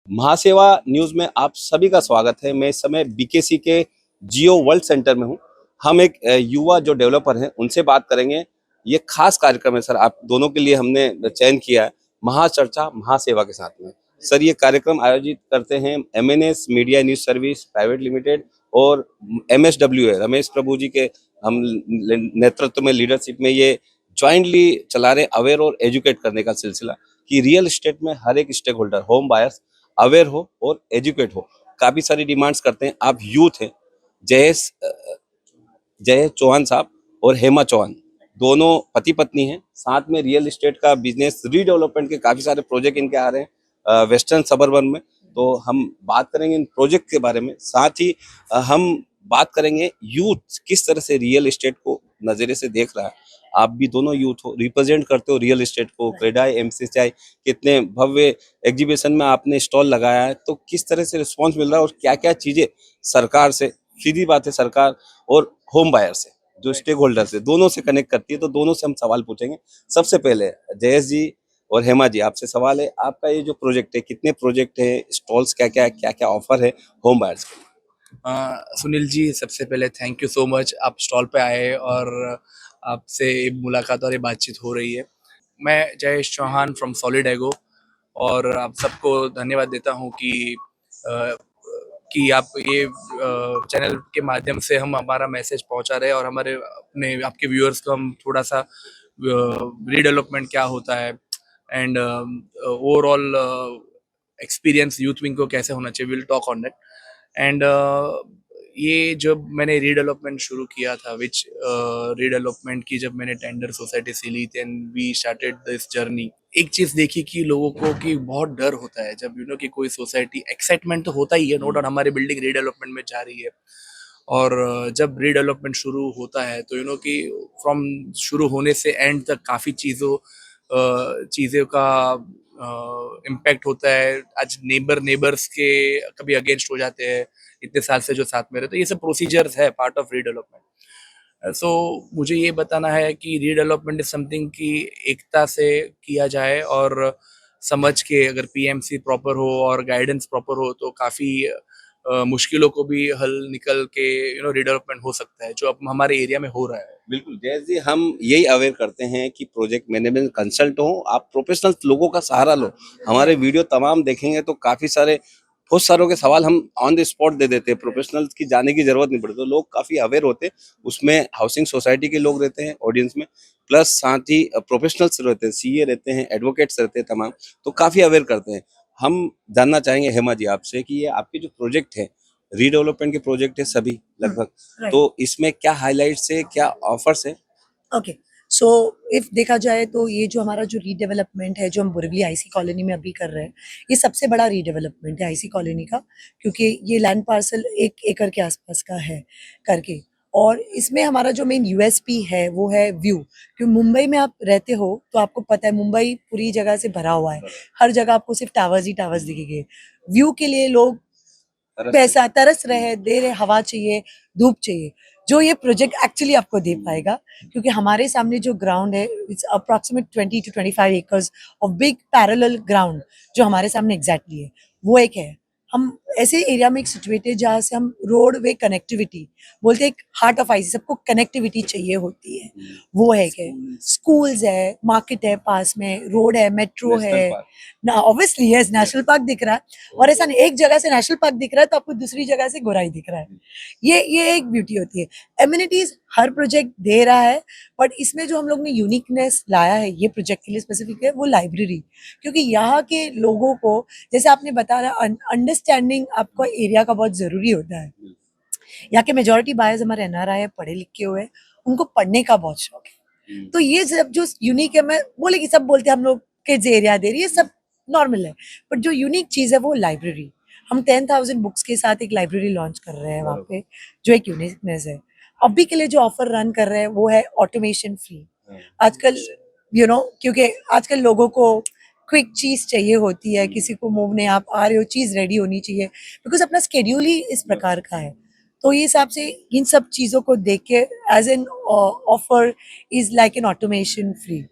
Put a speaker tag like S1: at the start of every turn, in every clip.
S1: महासेवा news में आप सभी का स्वागत है। मैं इस समय बीकेसी के जियो वर्ल्ड सेंटर में हूँ। हम एक युवा जो डेवलपर हैं उनसे बात करेंगे। ये खास कार्यक्रम है सर, आप दोनों के लिए हमने चयन किया है, महाचर्चा महासेवा के साथ में। सर ये कार्यक्रम आयोजित करते हैं MNS media news service private limited और एमएसडब्ल्यू है रमेश प्रभु जी के हम नेतृत्व में लीडरशिप में ये ज्वाइंटली चला रहे अवेयर और एजुकेट करने का सिलसिला कि रियल एस्टेट में हर एक stakeholder home buyers aware हो और एजुकेट हो। काफी सारी डिमांड्स करते हैं। आप यूथ हैं, जयेश जय चौहान साहब और हेमा चौहान दोनों पति पत्नी हैं, साथ में रियल एस्टेट का बिजनेस रीडेवलपमेंट के काफी सारे प्रोजेक्ट इनके आ रहे हैं वेस्टर्न सबर्बन में। तो हम बात करेंगे इन प्रोजेक्ट के बारे में, साथ ही हम बात करेंगे यूथ किस तरह से रियल एस्टेट को नजरिए से देख रहा है। आप भी दोनों यूथ हो, रिप्रेजेंट करते हो रियल एस्टेट को। क्रेडाई एमसीसीआई कितने भव्य एग्जीबिशन में आपने स्टॉल लगाया है, तो किस तरह से रिस्पॉन्स मिल रहा है और क्या क्या चीजें सरकार से, सीधी बात है सरकार और होम बायर से जो स्टेक होल्डर से दोनों से कनेक्ट करती है, तो दोनों से हम सवाल पूछेंगे। सबसे पहले जयेश जी और हेमा जी आपसे सवाल है, आपका ये जो प्रोजेक्ट है, कितने प्रोजेक्ट है, स्टॉल्स क्या क्या ऑफर है होम बायर्स के?
S2: सुनील जी, सबसे पहले थैंक यू सो मच, आप स्टॉल पे आए और आपसे मुलाकात और ये बातचीत हो रही है। मैं जयेश चौहान फ्रॉम सॉलिड एगो और आप सबको धन्यवाद देता हूँ अ, कि आप ये चैनल के माध्यम से हम हमारा मैसेज पहुंचा रहे हैं और हमारे अपने आपके व्यूअर्स को हम थोड़ा सा रीडेवलपमेंट क्या होता है and overall experience youth wing को कैसे होना चाहिए, will talk on that. And ये जब मैंने रीडेवलपमेंट शुरू किया था, विच रीडेवलपमेंट की जब मैंने टेंडर सोसाइटी से ली थी and we started this journey, एक चीज देखी कि लोगों को कि बहुत डर होता है जब कि कोई सोसाइटी, एक्साइटमेंट तो होता ही है नो डाउट, हमारी बिल्डिंग रीडेवलपमेंट में जा रही है। और जब रीडेवलपमेंट शुरू होता है तो कि फ्रॉम शुरू होने से एंड तक काफ़ी चीज़ों का इम्पैक्ट होता है। आज नेबर्स के कभी अगेंस्ट हो जाते हैं, इतने साल से जो साथ में रहते, ये सब प्रोसीजर्स है पार्ट ऑफ रीडेवलपमेंट। सो मुझे ये बताना है कि रीडेवलपमेंट इज समथिंग की एकता से किया जाए और समझ के, अगर पीएमसी प्रॉपर हो और गाइडेंस प्रॉपर हो तो काफ़ी मुश्किलों को भी हल निकल के रिडेवलपमेंट हो सकता है, जो अब हमारे एरिया में हो रहा है।
S1: बिल्कुल जयेश जी, हम यही अवेयर करते हैं कि प्रोजेक्ट मैनेजमेंट कंसल्ट हो, आप प्रोफेशनल लोगों का सहारा लो। हमारे वीडियो तमाम देखेंगे तो काफी सारे बहुत सारों के सवाल हम ऑन द स्पॉट दे देते हैं, प्रोफेशनल्स की जाने की जरूरत नहीं पड़ती, तो लोग काफी अवेयर होते हैं। उसमें हाउसिंग सोसाइटी के लोग रहते हैं ऑडियंस में, प्लस साथ ही प्रोफेशनल्स रहते हैं, सीए रहते हैं, एडवोकेट्स रहते हैं तमाम, तो काफी अवेयर करते हैं। हम जानना चाहेंगे हेमा जी आपसे कि ये आपके जो प्रोजेक्ट है, रीडेवलपमेंट के प्रोजेक्ट है सभी लगभग,
S3: राइट।
S1: तो इसमें क्या हाइलाइट्स है, क्या ऑफर्स है?
S3: ओके। सो इफ देखा जाए तो ये जो हमारा जो रीडेवलपमेंट है जो हम बुरवली आईसी कॉलोनी में अभी कर रहे हैं, ये सबसे बड़ा रीडेवलपमेंट है आईसी कॉलोनी का, क्योंकि ये लैंड पार्सल 1 एकड़ के आसपास का है करके। और इसमें हमारा जो मेन यूएसपी है वो है व्यू, क्योंकि मुंबई में आप रहते हो तो आपको पता है मुंबई पूरी जगह से भरा हुआ है, हर जगह आपको सिर्फ टावर्स ही टावर्स दिखेंगे। व्यू के लिए लोग पैसा तरस रहे हैं, दे रहे, हवा चाहिए, धूप चाहिए, जो ये प्रोजेक्ट एक्चुअली आपको दे पाएगा। क्योंकि हमारे सामने जो ग्राउंड है, it's approximate 20 to 25 acres of big parallel ground जो हमारे सामने एग्जैक्टली है, वो एक है। हम ऐसे एरिया में एक सिचुएटेड जहाँ से हम रोड वे कनेक्टिविटी बोलते हैं, एक हार्ट ऑफ आईसी, सबको कनेक्टिविटी चाहिए होती है, वो है कि स्कूल्स है, मार्केट है पास में, रोड है, मेट्रो है ना, ऑब्वियसली यस, नेशनल पार्क दिख रहा है। और ऐसा नहीं एक जगह से नेशनल पार्क दिख रहा है तो आपको दूसरी जगह से गोराई दिख रहा है। ये एक ब्यूटी होती है। एम्यूनिटीज हर प्रोजेक्ट दे रहा है, बट इसमें जो हम लोग ने यूनिकनेस लाया है ये प्रोजेक्ट के लिए स्पेसिफिक है, वो लाइब्रेरी। क्योंकि यहाँ के लोगों को, जैसे आपने बताया, अंडरस्टैंडिंग आपको एरिया का बहुत जरूरी होता है। यहाँ के मेजोरिटी बायर्स हमारे एनआरआई है, पढ़े लिखे हुए, उनको पढ़ने का बहुत शौक है। तो ये सब जो यूनिक है, मैं बोले कि सब बोलते हैं हम लोग किड्स एरिया दे रही है, सब नॉर्मल है, बट जो यूनिक चीज है वो लाइब्रेरी। हम 10,000 बुक्स के साथ एक लाइब्रेरी लॉन्च कर रहे हैं वहाँ पे, जो एक यूनिकनेस है। अभी के लिए जो ऑफर रन कर रहे हैं वो है ऑटोमेशन फ्री। आजकल क्योंकि आजकल लोगों को क्विक चीज चाहिए होती है, किसी को मूव नहीं, आप आ रहे हो, चीज रेडी होनी चाहिए, बिकॉज अपना स्केड्यूल ही इस प्रकार का है। तो ये हिसाब से इन सब चीजों को देख के as an offer is like an automation free,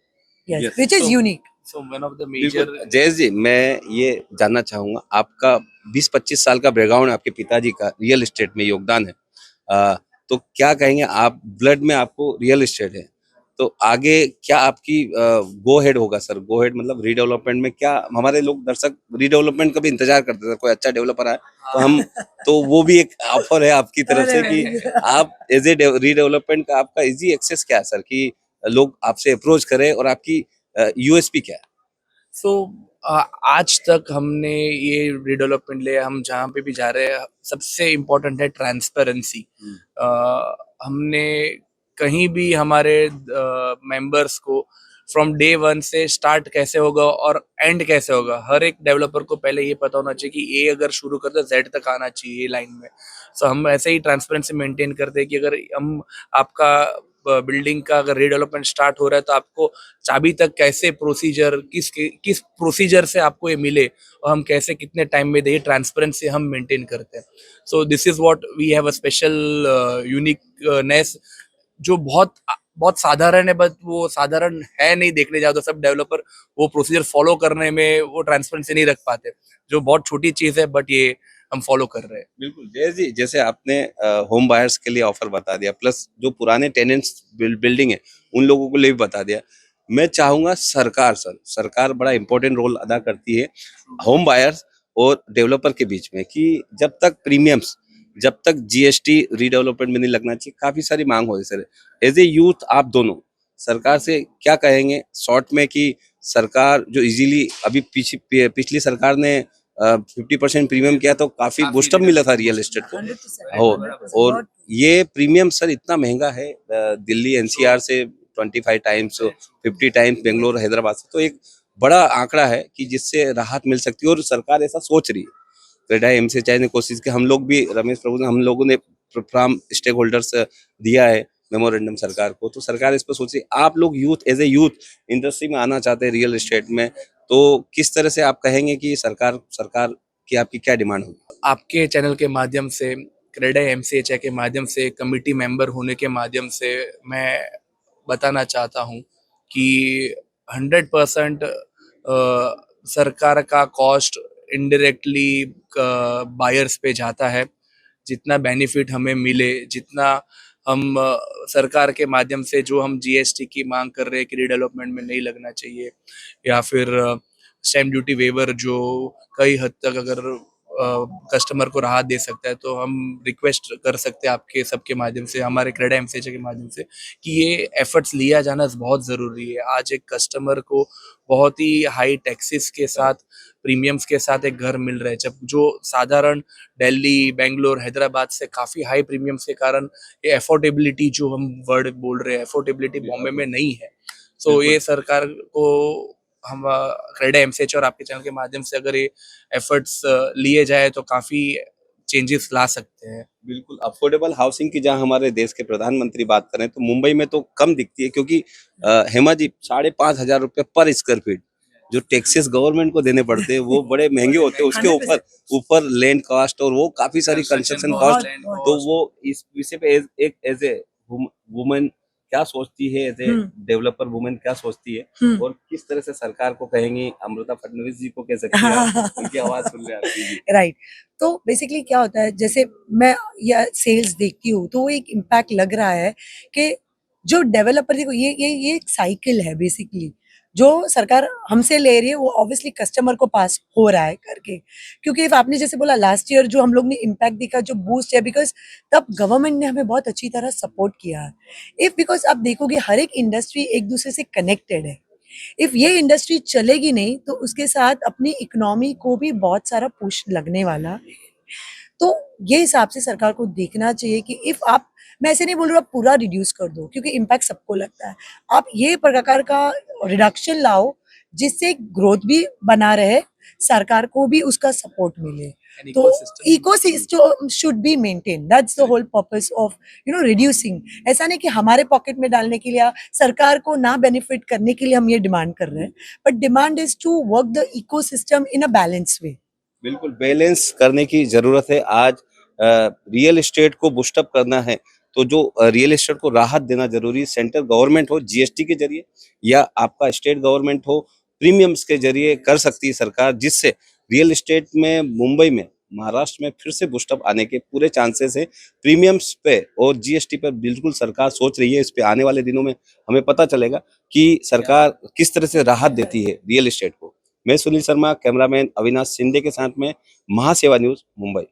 S3: yes,
S1: Yes.
S3: Which is
S1: So,
S3: unique.
S2: So one of the major
S1: बिल्कुल जयेश जी, मैं ये जानना चाहूंगा, आपका 20-25 साल का बैकग्राउंड है, आपके पिताजी का रियल एस्टेट में योगदान है। अ, तो क्या कहेंगे आप, ब्लड में आपको रियल एस्टेट है, तो आगे क्या आपकी गो हेड होगा सर? गो हेड मतलब रीडेवलपमेंट में क्या, हमारे लोग दर्शक रीडेवलपमेंट का भी इंतजार करते थे, कोई अच्छा डेवलपर आए तो हम, तो वो भी एक ऑफर है आपकी तरफ से कि आप एज ए रीडेवलपमेंट का आपका इजी एक्सेस क्या है सर, कि लोग आपसे अप्रोच करें, और आपकी यूएसपी क्या है?
S2: सो आज तक हमने ये रिडेवलपमेंट लिया, हम जहाँ पे भी जा रहे हैं सबसे इम्पोर्टेंट है ट्रांसपेरेंसी। हमने कहीं भी हमारे मेंबर्स को फ्रॉम डे वन से स्टार्ट कैसे होगा और एंड कैसे होगा, हर एक डेवलपर को पहले ये पता होना चाहिए कि ए अगर शुरू करते हैं जेड तक आना चाहिए लाइन में। सो हम ऐसे ही ट्रांसपेरेंसी मेंटेन करते हैं कि अगर हम आपका बिल्डिंग का अगर रीडेवलपमेंट स्टार्ट हो रहा है तो आपको चाबी तक कैसे प्रोसीजर, किस प्रोसीजर से आपको ये मिले और हम कैसे कितने टाइम में दे, ट्रांसपेरेंसी हम मेंटेन करते हैं। So this is what we have a special uniqueness जो बहुत बहुत साधारण है, बट वो साधारण है नहीं देखने जाओ तो। सब डेवलपर वो प्रोसीजर फॉलो करने में वो ट्रांसपेरेंसी नहीं रख पाते, जो बहुत छोटी चीज है, बट ये हम फॉलो कर रहे हैं।
S1: बिल्कुल जयेश जी, जैसे आपने होम बायर्स के लिए ऑफर बता दिया, प्लस जो पुराने टेनेंट्स बिल्डिंग है उन लोगों को लिए भी बता दिया। मैं चाहूंगा सरकार, सर सरकार बड़ा इंपॉर्टेंट रोल अदा करती है होम बायर्स और डेवलपर के बीच में, कि जब तक प्रीमियम्स, जब तक जीएसटी रीडेवलपमेंट में नहीं लगना चाहिए, काफी सारी मांग हो रही सर। एज ए यूथ आप दोनों सरकार से क्या कहेंगे शॉर्ट में, कि सरकार जो इजीली अभी पिछली सरकार ने 50% प्रीमियम किया तो काफी बूस्टअप मिला था रियल एस्टेट को।
S3: 100%,
S1: हो,
S3: 100%,
S1: और
S3: बहुत
S1: ये प्रीमियम सर इतना महंगा है, दिल्ली एनसीआर से 25 टाइम्स, 50 टाइम्स बेंगलोर हैदराबाद से, तो एक बड़ा आंकड़ा है कि जिससे राहत मिल सकती है, और सरकार ऐसा सोच रही है। क्रेडा एमसीएचआई ने कोशिश की, हम लोग भी, रमेश प्रभु ने, हम लोगों ने फ्रॉम स्टेक होल्डर्स दिया है मेमोरेंडम सरकार को, तो सरकार इस पर सोच रही है। आप लोग youth, as a youth industry में आना चाहते हैं रियल एस्टेट में, तो किस तरह से आप कहेंगे कि सरकार सरकार की आपकी क्या डिमांड होगी?
S2: आपके चैनल के माध्यम से, क्रेडा एमसीएचआई के माध्यम से, कमिटी मेंबर होने के माध्यम से मैं बताना चाहता हूँ कि 100% सरकार का कॉस्ट इनडायरेक्टली बायर्स पे जाता है। जितना बेनिफिट हमें मिले, जितना हम सरकार के माध्यम से जो हम जीएसटी की मांग कर रहे हैं कि रिडेवलपमेंट में नहीं लगना चाहिए, या फिर स्टैम्प ड्यूटी वेवर जो कई हद तक अगर कस्टमर को राहत दे सकता है, तो हम रिक्वेस्ट कर सकते हैं आपके सबके माध्यम से, हमारे क्रेडा एमसीएचआई के माध्यम से, कि ये एफर्ट्स लिया जाना बहुत ज़रूरी है। आज एक कस्टमर को बहुत ही हाई टैक्सेस के साथ, प्रीमियम्स के साथ एक घर मिल रहा है, जब जो साधारण दिल्ली, बेंगलोर, हैदराबाद से काफ़ी हाई प्रीमियम्स के कारण ये अफोर्डेबिलिटी जो हम वर्ड बोल रहे हैं, अफोर्डेबिलिटी बॉम्बे में नहीं है। सो ये सरकार को हम क्रेडा एमसीएच और आपके चैनल के माध्यम से अगर ये एफर्ट्स लिए जाए तो काफ़ी चेंजेस ला सकते हैं।
S1: बिल्कुल अफोर्डेबल हाउसिंग की जहां हमारे देश के प्रधानमंत्री बात करें, तो मुंबई में तो कम दिखती है, क्योंकि हेमा जी 5,500 रुपये पर स्क्वायर फीट जो टैक्सेस गवर्नमेंट को देने पड़ते हैं वो बड़े महंगे होते हैं, उसके ऊपर
S3: 100%,
S1: ऊपर लैंड कॉस्ट और वो काफी सारी
S2: Construction
S1: construction
S2: cost,
S1: cost.
S2: land
S1: तो
S2: cost।
S1: वो इस विषय पे एक एज ए वुमेन क्या सोचती है, एज ए डेवलपर वुमेन क्या सोचती है, और किस तरह से सरकार को कहेंगी, अमृता फडणवीस जी को कह सकती है आप, उनकी आवाज सुन रहे हैं आप जी।
S3: राइट। तो बेसिकली क्या होता है, जैसे मैं या सेल्स देखती हूँ तो वो एक इम्पैक्ट लग रहा है कि जो डेवलपर, देखो ये एक साइकिल है बेसिकली। जो सरकार हमसे ले रही है वो ऑब्वियसली कस्टमर को पास हो रहा है करके, क्योंकि if आपने जैसे बोला लास्ट ईयर जो हम लोग ने इम्पैक्ट देखा, जो बूस्ट है, बिकॉज तब गवर्नमेंट ने हमें बहुत अच्छी तरह सपोर्ट किया है। इफ बिकॉज आप देखोगे हर एक इंडस्ट्री एक दूसरे से कनेक्टेड है। इफ ये इंडस्ट्री चलेगी नहीं तो उसके साथ अपनी इकोनॉमी को भी बहुत सारा पुश लगने वाला है। तो ये हिसाब से सरकार को देखना चाहिए कि इफ आप, मैं ऐसे नहीं बोल रही हूँ आप पूरा रिड्यूस कर दो, क्योंकि इम्पैक्ट सबको लगता है। आप ये प्रकार का रिडक्शन लाओ जिससे ग्रोथ भी बना रहे, सरकार को भी उसका सपोर्ट मिले।
S2: An
S3: तो
S2: ecosystem।
S3: Ecosystem should be maintain, that's the whole purpose of reducing. ऐसा नहीं कि हमारे पॉकेट में डालने के लिए या सरकार को ना बेनिफिट करने के लिए हम ये डिमांड कर रहे हैं, but demand is to work the ecosystem in a balance way.
S1: बिल्कुल बैलेंस करने की जरूरत है। आज रियल एस्टेट को बूस्टअप करना है, तो जो रियल एस्टेट को राहत देना जरूरी है। सेंट्रल गवर्नमेंट हो जीएसटी के जरिए, या आपका स्टेट गवर्नमेंट हो प्रीमियम्स के जरिए कर सकती है सरकार, जिससे रियल एस्टेट में मुंबई में, महाराष्ट्र में फिर से बूस्टअप आने के पूरे चांसेस है। प्रीमियम्स पे और जीएसटी पर बिल्कुल सरकार सोच रही है। इस पे आने वाले दिनों में हमें पता चलेगा कि सरकार किस तरह से राहत देती है रियल एस्टेट को। मैं सुनील शर्मा, कैमरामैन अविनाश शिंदे के साथ में, महासेवा न्यूज, मुंबई।